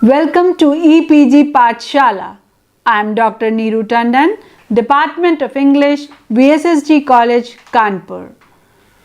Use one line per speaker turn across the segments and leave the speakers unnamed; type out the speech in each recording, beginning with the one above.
Welcome to EPG Pathshala. I am Dr. Neeru Tandon, Department of English, VSSG College, Kanpur.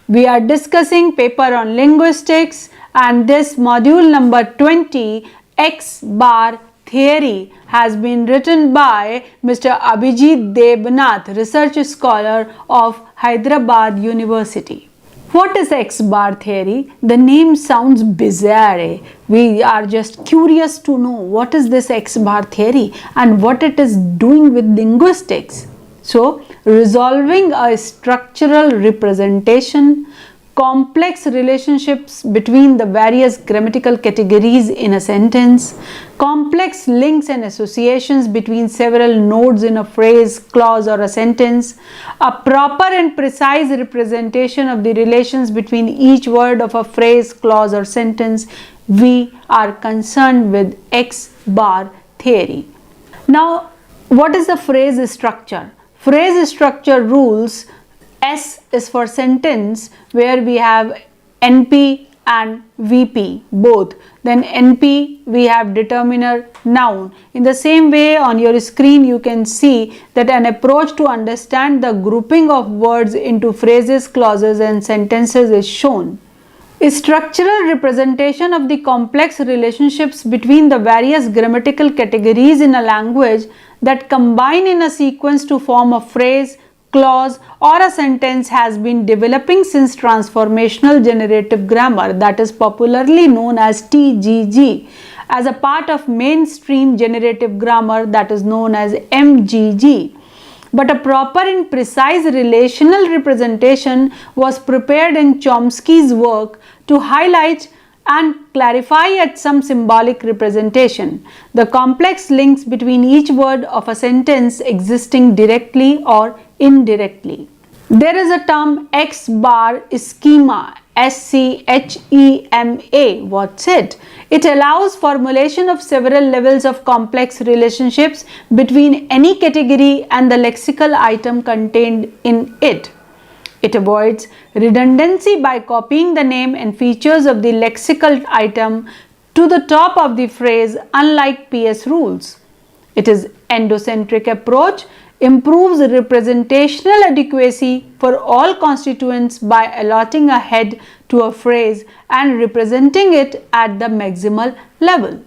We are discussing paper on linguistics and this module number 20, X bar theory, has been written by Mr. Abhijit Debnath, research scholar of Hyderabad University. What is X bar theory? The name sounds bizarre. We are just curious to know what is this X bar theory and what it is doing with linguistics. So, resolving a structural representation, complex relationships between the various grammatical categories in a sentence, complex links and associations between several nodes in a phrase, clause or a sentence, a proper and precise representation of the relations between each word of a phrase, clause or sentence. We are concerned with X bar theory. Now, what is the phrase structure? Phrase structure rules. S is for sentence, where we have NP and VP both. Then NP we have determiner, noun. In the same way, on your screen you can see that an approach to understand the grouping of words into phrases, clauses and sentences is shown. A structural representation of the complex relationships between the various grammatical categories in a language that combine in a sequence to form a phrase, clause or a sentence has been developing since transformational generative grammar, that is popularly known as TGG, as a part of mainstream generative grammar, that is known as MGG. But a proper and precise relational representation was prepared in Chomsky's work to highlight and clarify at some symbolic representation the complex links between each word of a sentence existing directly or indirectly. There is a term X bar schema, SCHEMA. What's it? It allows formulation of several levels of complex relationships between any category and the lexical item contained in it. It avoids redundancy by copying the name and features of the lexical item to the top of the phrase, unlike PS rules. It is endocentric approach, improves representational adequacy for all constituents by allotting a head to a phrase and representing it at the maximal level.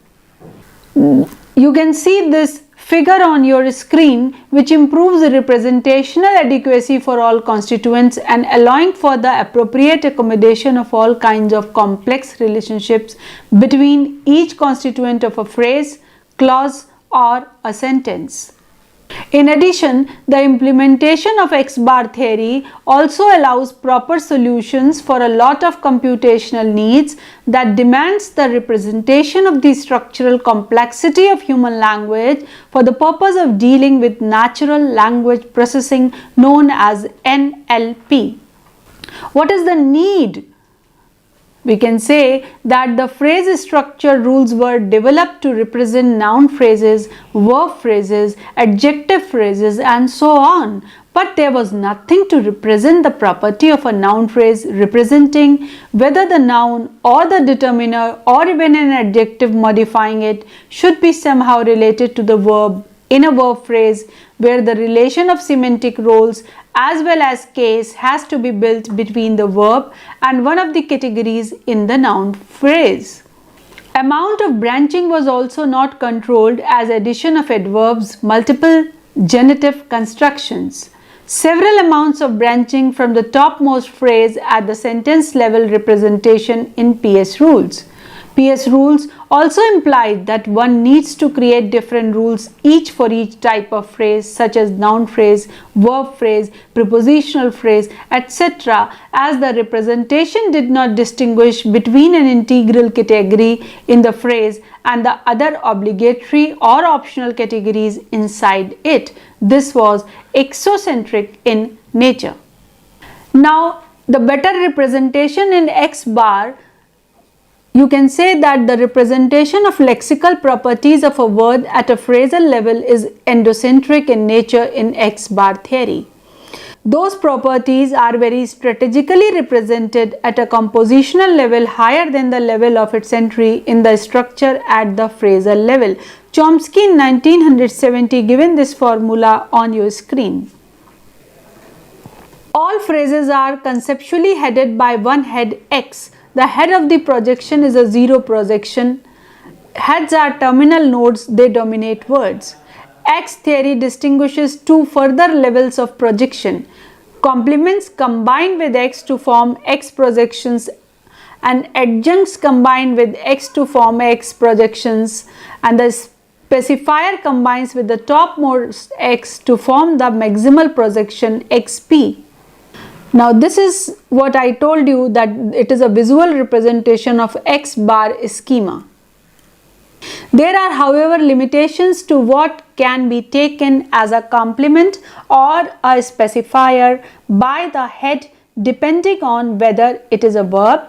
You can see this figure on your screen, which improves the representational adequacy for all constituents and allowing for the appropriate accommodation of all kinds of complex relationships between each constituent of a phrase, clause or a sentence. In addition, the implementation of X bar theory also allows proper solutions for a lot of computational needs that demands the representation of the structural complexity of human language for the purpose of dealing with natural language processing known as NLP. What is the need? We can say that the phrase structure rules were developed to represent noun phrases, verb phrases, adjective phrases and so on. But there was nothing to represent the property of a noun phrase representing whether the noun or the determiner or even an adjective modifying it should be somehow related to the verb in a verb phrase, where the relation of semantic roles as well as case has to be built between the verb and one of the categories in the noun phrase. Amount of branching was also not controlled, as addition of adverbs, multiple genitive constructions. Several amounts of branching from the topmost phrase at the sentence level representation in PS rules. PS rules also implied that one needs to create different rules each for each type of phrase, such as noun phrase, verb phrase, prepositional phrase, etc., as the representation did not distinguish between an integral category in the phrase and the other obligatory or optional categories inside it. This was exocentric in nature. Now, the better representation in X bar, you can say that the representation of lexical properties of a word at a phrasal level is endocentric in nature in X bar theory. Those properties are very strategically represented at a compositional level higher than the level of its entry in the structure at the phrasal level. Chomsky in 1970 given this formula on your screen. All phrases are conceptually headed by one head X. The head of the projection is a zero projection. Heads are terminal nodes, they dominate words. X theory distinguishes two further levels of projection. Complements combine with X to form X projections and adjuncts combine with X to form X projections, and the specifier combines with the topmost X to form the maximal projection XP. Now this is what I told you, that it is a visual representation of X bar schema. There are, however, limitations to what can be taken as a complement or a specifier by the head depending on whether it is a verb,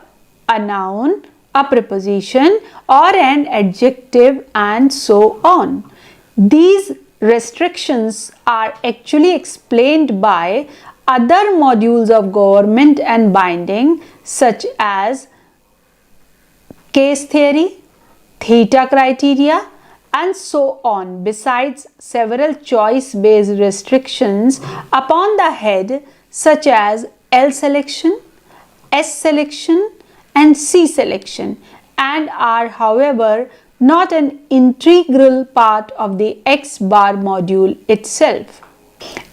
a noun, a preposition or an adjective, and so on. These restrictions are actually explained by other modules of government and binding, such as case theory, theta criteria, and so on, besides several choice based restrictions upon the head, such as L selection, S selection and C selection, and are, however, not an integral part of the X bar module itself.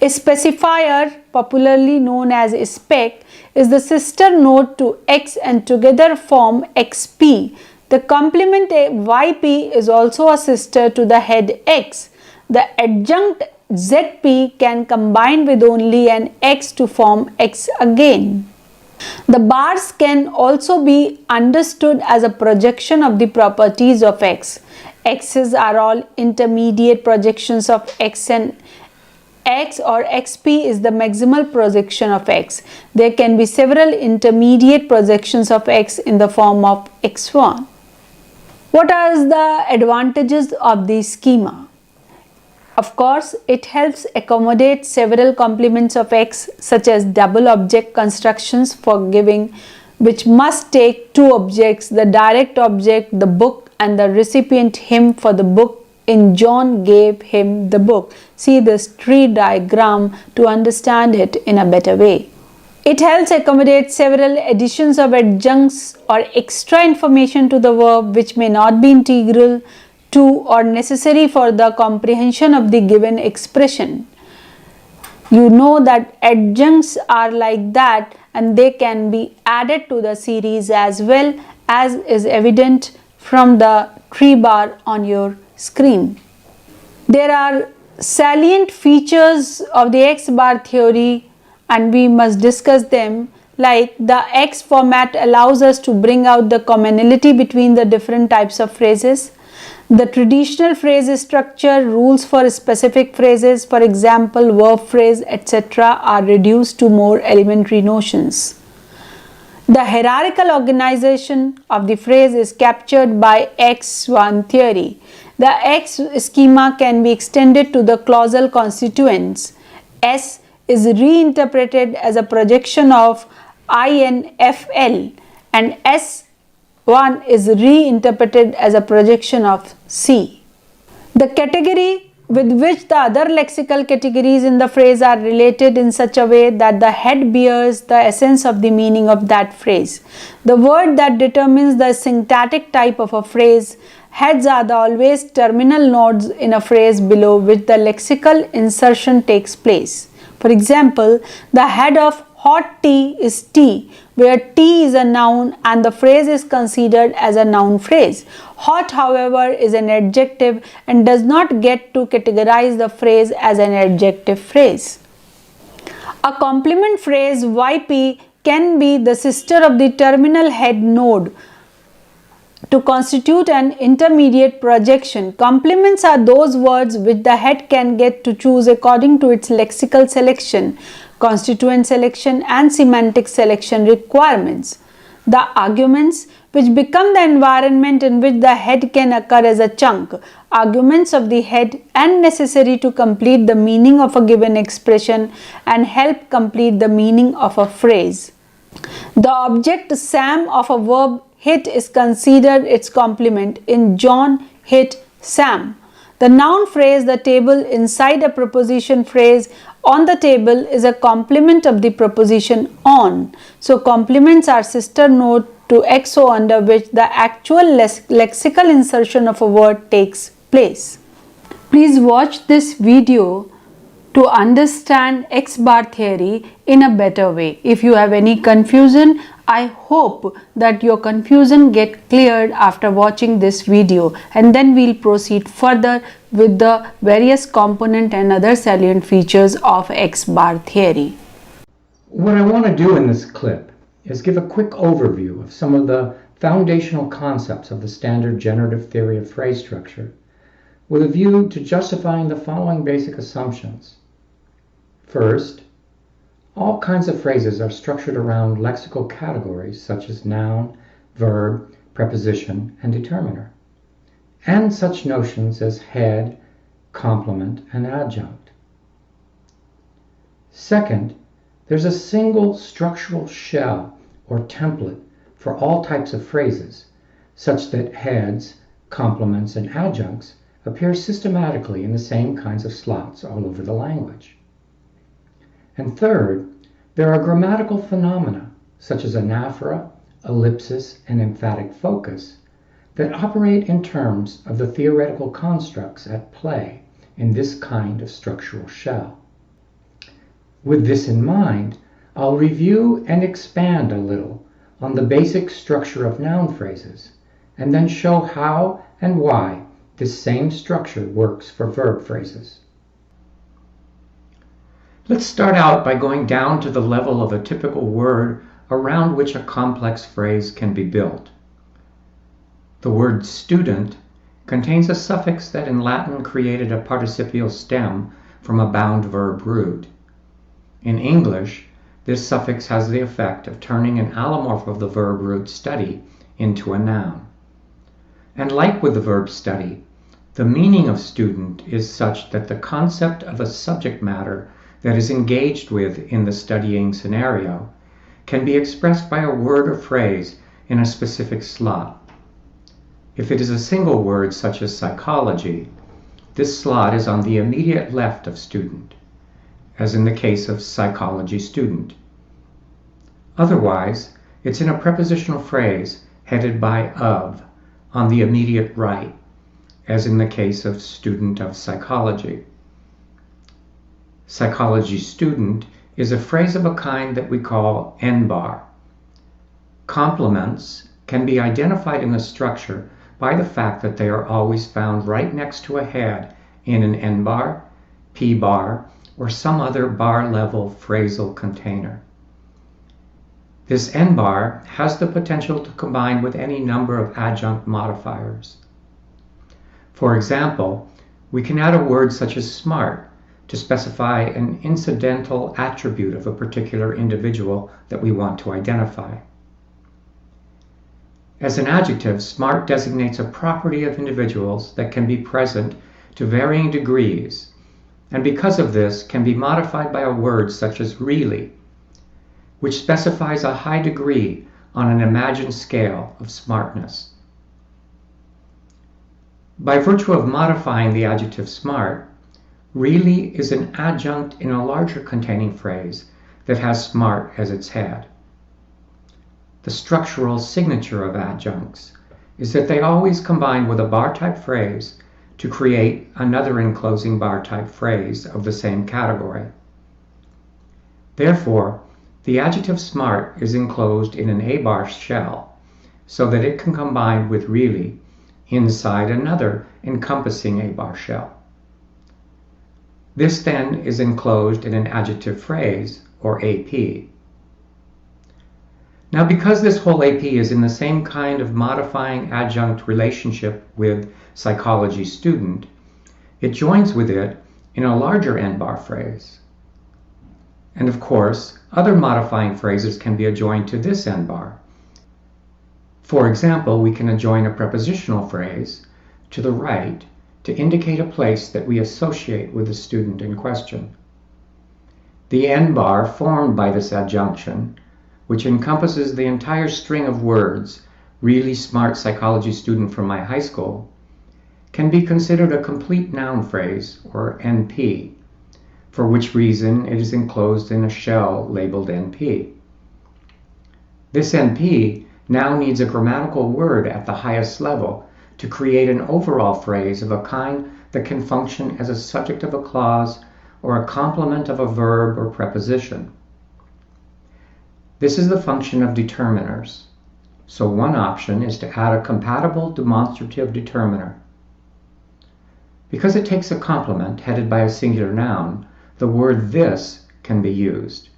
A specifier, popularly known as a spec, is the sister node to X and together form XP. The complement YP is also a sister to the head X. The adjunct ZP can combine with only an X to form X again. The bars can also be understood as a projection of the properties of X. X's are all intermediate projections of X, and X or XP is the maximal projection of X. There can be several intermediate projections of X in the form of X1. What are the advantages of the schema? Of course, it helps accommodate several complements of X, such as double object constructions for giving, which must take two objects, the direct object, the book, and the recipient, him, for the book. In John gave him the book. See this tree diagram to understand it in a better way. It helps accommodate several additions of adjuncts or extra information to the verb which may not be integral to or necessary for the comprehension of the given expression. You know that adjuncts are like that, and they can be added to the series as well, as is evident from the tree bar on your screen. There are salient features of the X bar theory and we must discuss them, like the X format allows us to bring out the commonality between the different types of phrases. The traditional phrase structure, rules for specific phrases, for example verb phrase, etc., are reduced to more elementary notions. The hierarchical organization of the phrase is captured by X1 theory. The X schema can be extended to the clausal constituents. S is reinterpreted as a projection of INFL, and S1 is reinterpreted as a projection of C. The category with which the other lexical categories in the phrase are related in such a way that the head bears the essence of the meaning of that phrase. The word that determines the syntactic type of a phrase. Heads are the always terminal nodes in a phrase below which the lexical insertion takes place. For example, the head of hot tea is tea, where tea is a noun and the phrase is considered as a noun phrase. Hot, however, is an adjective and does not get to categorize the phrase as an adjective phrase. A complement phrase YP can be the sister of the terminal head node to constitute an intermediate projection. Complements are those words which the head can get to choose according to its lexical selection, constituent selection and semantic selection requirements. The arguments, which become the environment in which the head can occur as a chunk, arguments of the head and necessary to complete the meaning of a given expression and help complete the meaning of a phrase. The object Sam of a verb hit is considered its complement in John hit Sam. The noun phrase the table inside a preposition phrase on the table is a complement of the preposition on. So complements are sister node to XO under which the actual lexical insertion of a word takes place. Please watch this video to understand X bar theory in a better way. If you have any confusion, I hope that your confusion get cleared after watching this video, and then we'll proceed further with the various component and other salient features of X bar theory.
What I want to do in this clip is give a quick overview of some of the foundational concepts of the standard generative theory of phrase structure with a view to justifying the following basic assumptions. First, all kinds of phrases are structured around lexical categories such as noun, verb, preposition, and determiner, and such notions as head, complement, and adjunct. Second, there's a single structural shell or template for all types of phrases, such that heads, complements, and adjuncts appear systematically in the same kinds of slots all over the language. And third, there are grammatical phenomena, such as anaphora, ellipsis, and emphatic focus, that operate in terms of the theoretical constructs at play in this kind of structural shell. With this in mind, I'll review and expand a little on the basic structure of noun phrases, and then show how and why this same structure works for verb phrases. Let's start out by going down to the level of a typical word around which a complex phrase can be built. The word student contains a suffix that in Latin created a participial stem from a bound verb root. In English, this suffix has the effect of turning an allomorph of the verb root study into a noun. And like with the verb study, the meaning of student is such that the concept of a subject matter that is engaged with in the studying scenario can be expressed by a word or phrase in a specific slot. If it is a single word such as psychology, this slot is on the immediate left of student, as in the case of psychology student. Otherwise, it's in a prepositional phrase headed by of on the immediate right, as in the case of student of psychology. Psychology student is a phrase of a kind that we call N-bar. Complements can be identified in the structure by the fact that they are always found right next to a head in an N-bar, P-bar, or some other bar-level phrasal container. This N-bar has the potential to combine with any number of adjunct modifiers. For example, we can add a word such as smart to specify an incidental attribute of a particular individual that we want to identify. As an adjective, smart designates a property of individuals that can be present to varying degrees, and because of this can be modified by a word such as really, which specifies a high degree on an imagined scale of smartness. By virtue of modifying the adjective smart, really is an adjunct in a larger containing phrase that has smart as its head. The structural signature of adjuncts is that they always combine with a bar-type phrase to create another enclosing bar-type phrase of the same category. Therefore, the adjective smart is enclosed in an A-bar shell so that it can combine with really inside another encompassing A-bar shell. This then is enclosed in an adjective phrase, or AP. Now, because this whole AP is in the same kind of modifying adjunct relationship with psychology student, it joins with it in a larger N-bar phrase. And of course, other modifying phrases can be adjoined to this N-bar, For example, we can adjoin a prepositional phrase to the right to indicate a place that we associate with the student in question. The N bar formed by this adjunction, which encompasses the entire string of words, really smart psychology student from my high school, can be considered a complete noun phrase, or NP, for which reason it is enclosed in a shell labeled NP. This NP now needs a grammatical word at the highest level to create an overall phrase of a kind that can function as a subject of a clause or a complement of a verb or preposition. This is the function of determiners. So one option is to add a compatible demonstrative determiner. Because it takes a complement headed by a singular noun, the word this can be used.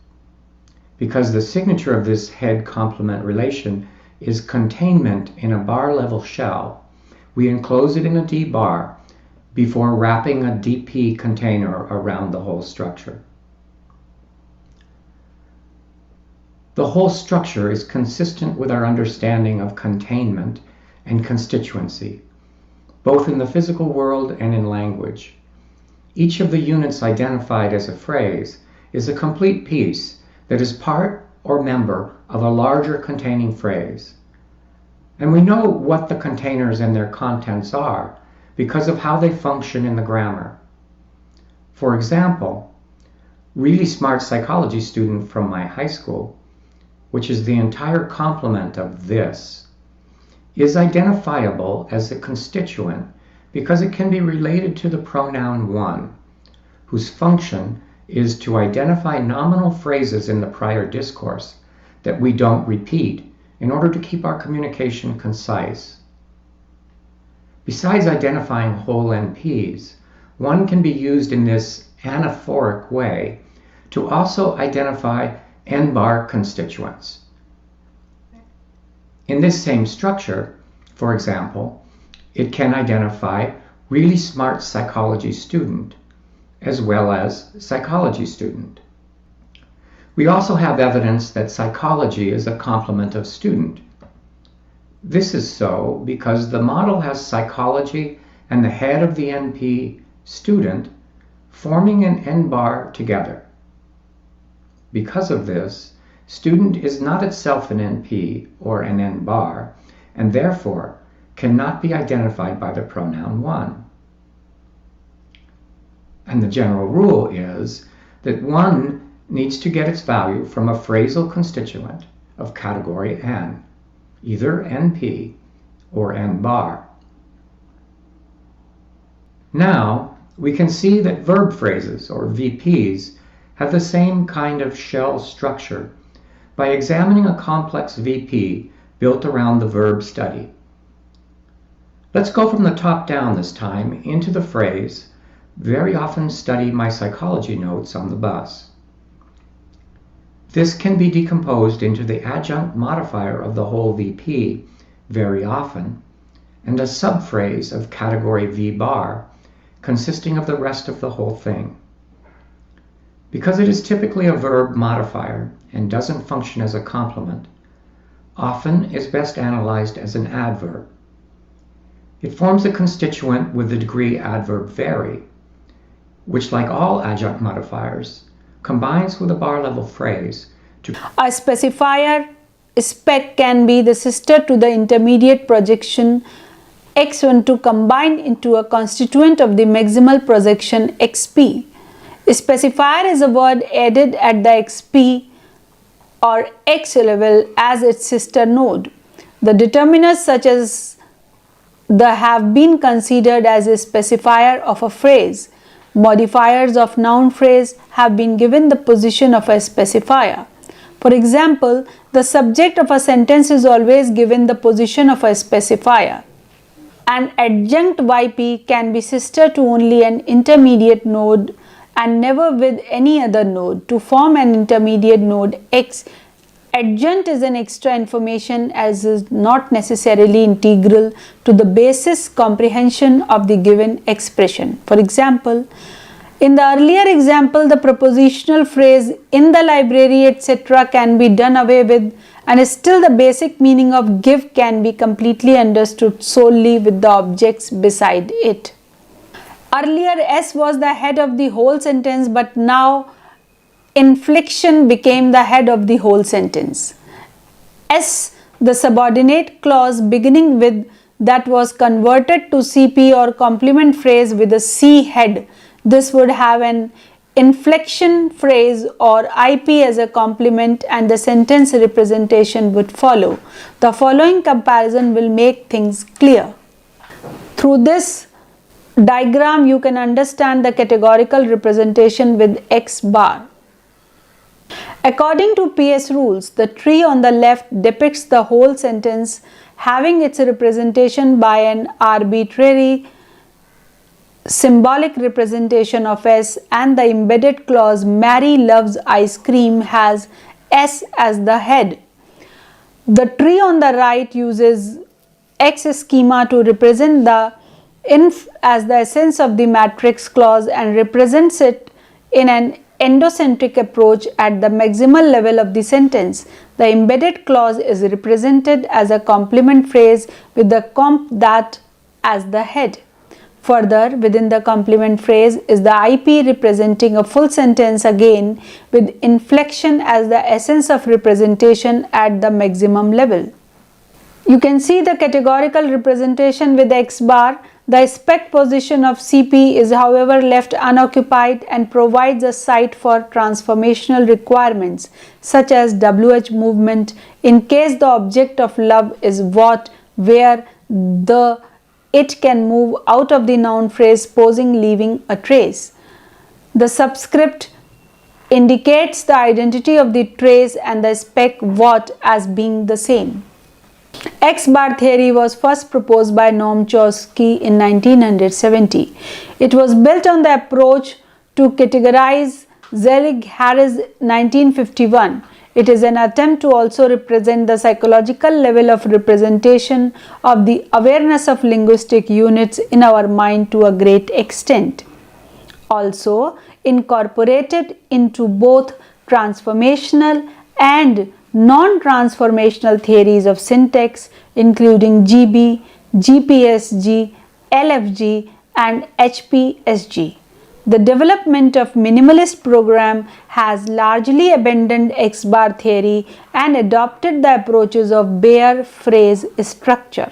Because the signature of this head-complement relation is containment in a bar-level shell, we enclose it in a D bar before wrapping a DP container around the whole structure. The whole structure is consistent with our understanding of containment and constituency, both in the physical world and in language. Each of the units identified as a phrase is a complete piece that is part or member of a larger containing phrase. And we know what the containers and their contents are because of how they function in the grammar. For example, really smart psychology student from my high school, which is the entire complement of this, is identifiable as a constituent because it can be related to the pronoun one, whose function is to identify nominal phrases in the prior discourse that we don't repeat in order to keep our communication concise. Besides identifying whole NPs, one can be used in this anaphoric way to also identify N-bar constituents. In this same structure, for example, it can identify really smart psychology student as well as psychology student. We also have evidence that psychology is a complement of student. This is so because the model has psychology and the head of the NP, student, forming an N-bar together. Because of this, student is not itself an NP or an N-bar, and therefore cannot be identified by the pronoun one. And the general rule is that one needs to get its value from a phrasal constituent of category N, either NP or N-bar. Now, we can see that verb phrases, or VPs, have the same kind of shell structure by examining a complex VP built around the verb study. Let's go from the top down this time into the phrase, "Very often study my psychology notes on the bus." This can be decomposed into the adjunct modifier of the whole VP, very often, and a subphrase of category V bar, consisting of the rest of the whole thing. Because it is typically a verb modifier and doesn't function as a complement, often is best analyzed as an adverb. It forms a constituent with the degree adverb vary, which, like all adjunct modifiers, combines with a bar-level phrase to...
A specifier spec can be the sister to the intermediate projection x12 combined into a constituent of the maximal projection xp. A specifier is a word added at the xp or x level as its sister node. The determiners such as the have been considered as a specifier of a phrase. Modifiers of noun phrase have been given the position of a specifier. For example, the subject of a sentence is always given the position of a specifier. An adjunct YP can be sister to only an intermediate node and never with any other node. To form an intermediate node X, adjunct is an extra information as is not necessarily integral to the basis comprehension of the given expression. For example, in the earlier example, the prepositional phrase "in the library" etc. can be done away with and still the basic meaning of give can be completely understood solely with the objects beside it. Earlier S was the head of the whole sentence, but now inflection became the head of the whole sentence. S, the subordinate clause beginning with, that was converted to CP or complement phrase with a C head. This would have an inflection phrase or IP as a complement, and the sentence representation would follow. The following comparison will make things clear. Through this diagram, you can understand the categorical representation with X bar. According to PS rules, the tree on the left depicts the whole sentence having its representation by an arbitrary symbolic representation of S, and the embedded clause Mary loves ice cream has S as the head. The tree on the right uses X schema to represent the inf as the essence of the matrix clause and represents it in an endocentric approach at the maximal level of the sentence. The embedded clause is represented as a complement phrase with the comp that as the head. Further, within the complement phrase is the IP representing a full sentence, again with inflection as the essence of representation at the maximum level. You can see the categorical representation with X bar. The spec position of CP is however left unoccupied and provides a site for transformational requirements such as WH movement in case the object of love is what, where the it can move out of the noun phrase posing leaving a trace. The subscript indicates the identity of the trace and the spec what as being the same. X bar theory was first proposed by Noam Chomsky in 1970. It was built on the approach to categorize Zelig-Harris 1951. It is an attempt to also represent the psychological level of representation of the awareness of linguistic units in our mind to a great extent. Also incorporated into both transformational and non-transformational theories of syntax, including GB, GPSG, LFG, and HPSG. The development of minimalist program has largely abandoned X bar theory and adopted the approaches of bare phrase structure.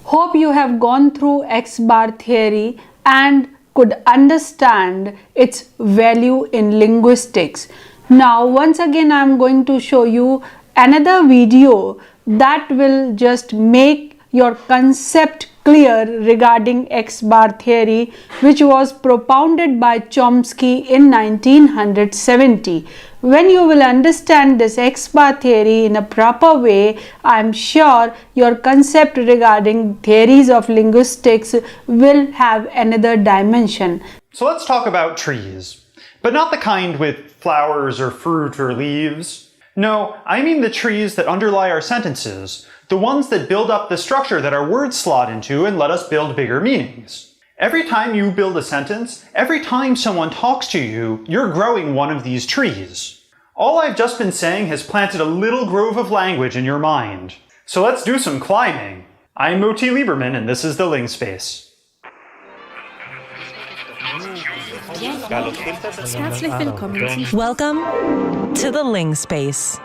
Hope you have gone through X bar theory and could understand its value in linguistics. Now once again I am going to show you another video that will just make your concept clear regarding X bar theory, which was propounded by Chomsky in 1970. When you will understand this X bar theory in a proper way, I am sure your concept regarding theories of linguistics will have another dimension.
So let's talk about trees, but not the kind with flowers or fruit or leaves. No, I mean the trees that underlie our sentences, the ones that build up the structure that our words slot into and let us build bigger meanings. Every time you build a sentence, every time someone talks to you, you're growing one of these trees. All I've just been saying has planted a little grove of language in your mind. So let's do some climbing. I'm Moti Lieberman and this is the Ling Space.
Welcome to the Ling Space.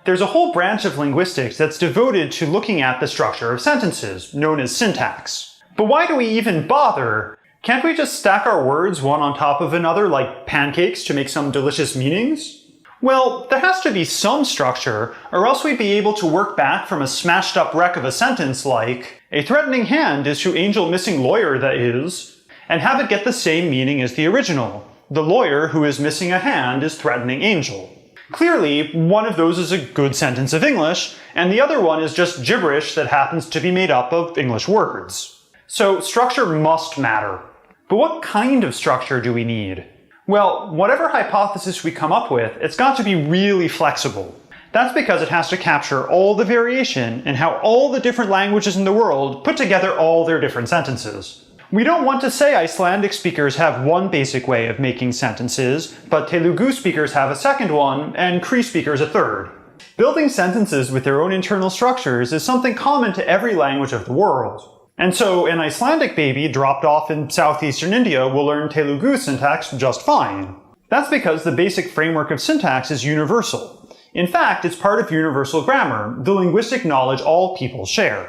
There's a whole branch of linguistics that's devoted to looking at the structure of sentences, known as syntax. But why do we even bother? Can't we just stack our words one on top of another like pancakes to make some delicious meanings? Well, there has to be some structure, or else we'd be able to work back from a smashed up wreck of a sentence like, a threatening hand is to angel missing lawyer that is, and have it get the same meaning as the original. The lawyer who is missing a hand is threatening angel. Clearly, one of those is a good sentence of English, and the other one is just gibberish that happens to be made up of English words. So structure must matter. But what kind of structure do we need? Well, whatever hypothesis we come up with, it's got to be really flexible. That's because it has to capture all the variation in how all the different languages in the world put together all their different sentences. We don't want to say Icelandic speakers have one basic way of making sentences, but Telugu speakers have a second one, and Cree speakers a third. Building sentences with their own internal structures is something common to every language of the world. And so an Icelandic baby dropped off in southeastern India will learn Telugu syntax just fine. That's because the basic framework of syntax is universal. In fact, it's part of universal grammar, the linguistic knowledge all people share.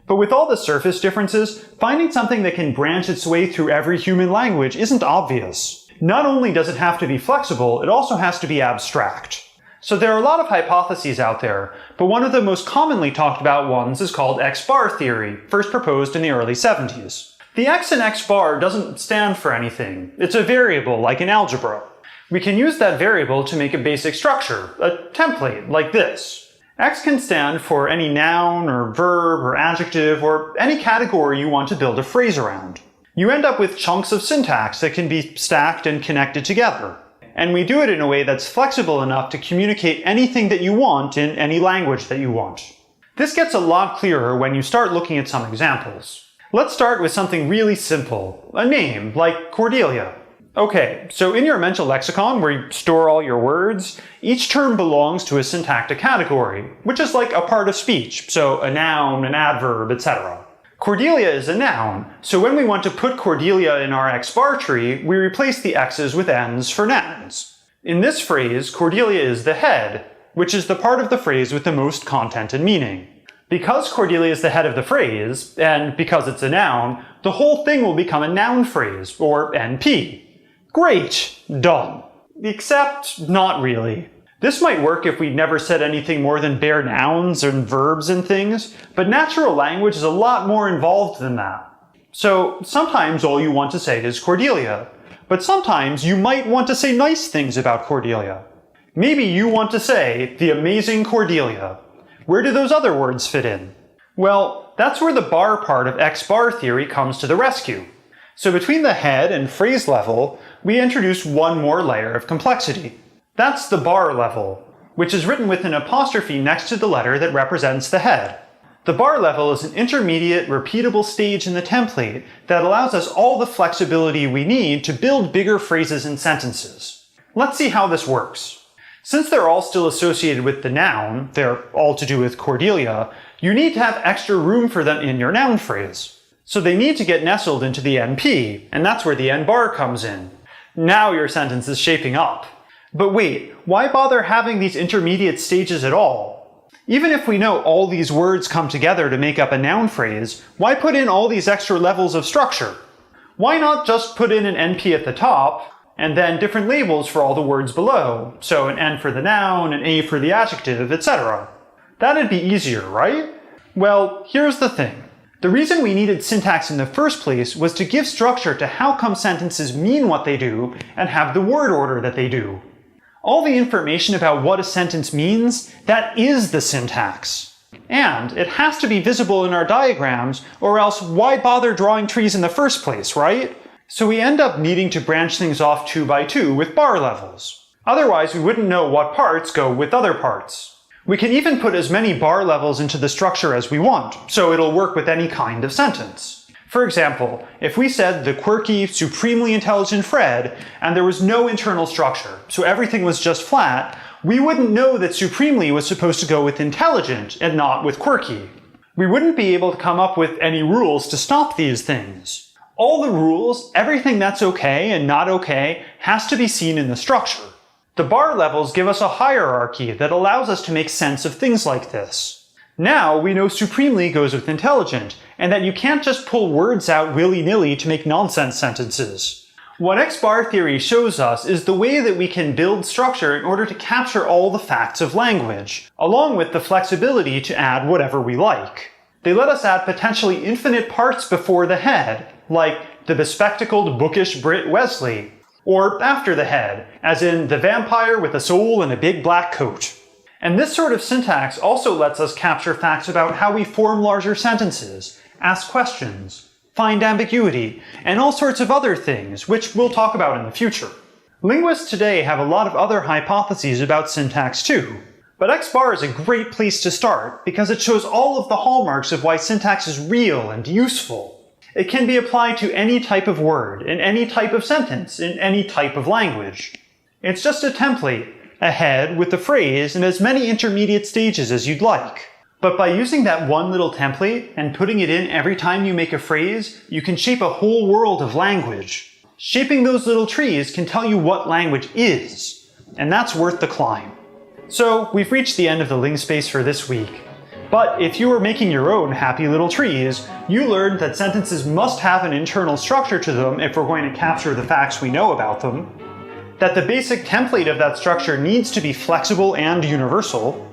But with all the surface differences, finding something that can branch its way through every human language isn't obvious. Not only does it have to be flexible, it also has to be abstract. So there are a lot of hypotheses out there, but one of the most commonly talked about ones is called X-bar theory, first proposed in the early 70s. The X in X-bar doesn't stand for anything. It's a variable, like in algebra. We can use that variable to make a basic structure, a template, like this. X can stand for any noun or verb or adjective or any category you want to build a phrase around. You end up with chunks of syntax that can be stacked and connected together. And we do it in a way that's flexible enough to communicate anything that you want in any language that you want. This gets a lot clearer when you start looking at some examples. Let's start with something really simple, a name, like Cordelia. Okay, so in your mental lexicon where you store all your words, each term belongs to a syntactic category, which is like a part of speech, so a noun, an adverb, etc. Cordelia is a noun, so when we want to put Cordelia in our X-bar tree, we replace the X's with N's for nouns. In this phrase, Cordelia is the head, which is the part of the phrase with the most content and meaning. Because Cordelia is the head of the phrase, and because it's a noun, the whole thing will become a noun phrase, or NP. Great! Done. Except not really. This might work if we'd never said anything more than bare nouns and verbs and things, but natural language is a lot more involved than that. So sometimes all you want to say is Cordelia, but sometimes you might want to say nice things about Cordelia. Maybe you want to say, the amazing Cordelia. Where do those other words fit in? Well, that's where the bar part of X-bar theory comes to the rescue. So between the head and phrase level, we introduce one more layer of complexity. That's the bar level, which is written with an apostrophe next to the letter that represents the head. The bar level is an intermediate, repeatable stage in the template that allows us all the flexibility we need to build bigger phrases and sentences. Let's see how this works. Since they're all still associated with the noun, they're all to do with Cordelia, you need to have extra room for them in your noun phrase. So they need to get nestled into the NP, and that's where the N bar comes in. Now your sentence is shaping up. But wait, why bother having these intermediate stages at all? Even if we know all these words come together to make up a noun phrase, why put in all these extra levels of structure? Why not just put in an NP at the top, and then different labels for all the words below, so an N for the noun, an A for the adjective, etc. That'd be easier, right? Well, here's the thing. The reason we needed syntax in the first place was to give structure to how come sentences mean what they do and have the word order that they do. All the information about what a sentence means, that is the syntax. And it has to be visible in our diagrams, or else why bother drawing trees in the first place, right? So we end up needing to branch things off 2 by 2 with bar levels. Otherwise, we wouldn't know what parts go with other parts. We can even put as many bar levels into the structure as we want, so it'll work with any kind of sentence. For example, if we said the quirky, supremely intelligent Fred, and there was no internal structure, so everything was just flat, we wouldn't know that supremely was supposed to go with intelligent and not with quirky. We wouldn't be able to come up with any rules to stop these things. All the rules, everything that's okay and not okay, has to be seen in the structure. The bar levels give us a hierarchy that allows us to make sense of things like this. Now we know supremely goes with intelligent, and that you can't just pull words out willy-nilly to make nonsense sentences. What X-bar theory shows us is the way that we can build structure in order to capture all the facts of language, along with the flexibility to add whatever we like. They let us add potentially infinite parts before the head, like the bespectacled bookish Brit Wesley, or after the head, as in the vampire with a soul and a big black coat. And this sort of syntax also lets us capture facts about how we form larger sentences, ask questions, find ambiguity, and all sorts of other things, which we'll talk about in the future. Linguists today have a lot of other hypotheses about syntax too, but X-bar is a great place to start because it shows all of the hallmarks of why syntax is real and useful. It can be applied to any type of word, in any type of sentence, in any type of language. It's just a template, a head with the phrase and as many intermediate stages as you'd like. But by using that one little template and putting it in every time you make a phrase, you can shape a whole world of language. Shaping those little trees can tell you what language is, and that's worth the climb. So we've reached the end of the Ling Space for this week. But if you were making your own happy little trees, you learned that sentences must have an internal structure to them if we're going to capture the facts we know about them, that the basic template of that structure needs to be flexible and universal,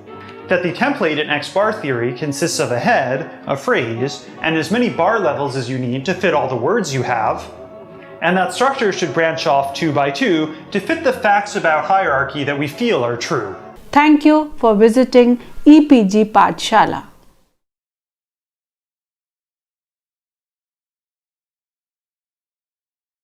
that the template in X-bar theory consists of a head, a phrase, and as many bar levels as you need to fit all the words you have, and that structure should branch off 2 by 2 to fit the facts about hierarchy that we feel are true.
Thank you for visiting EPG Pathshala.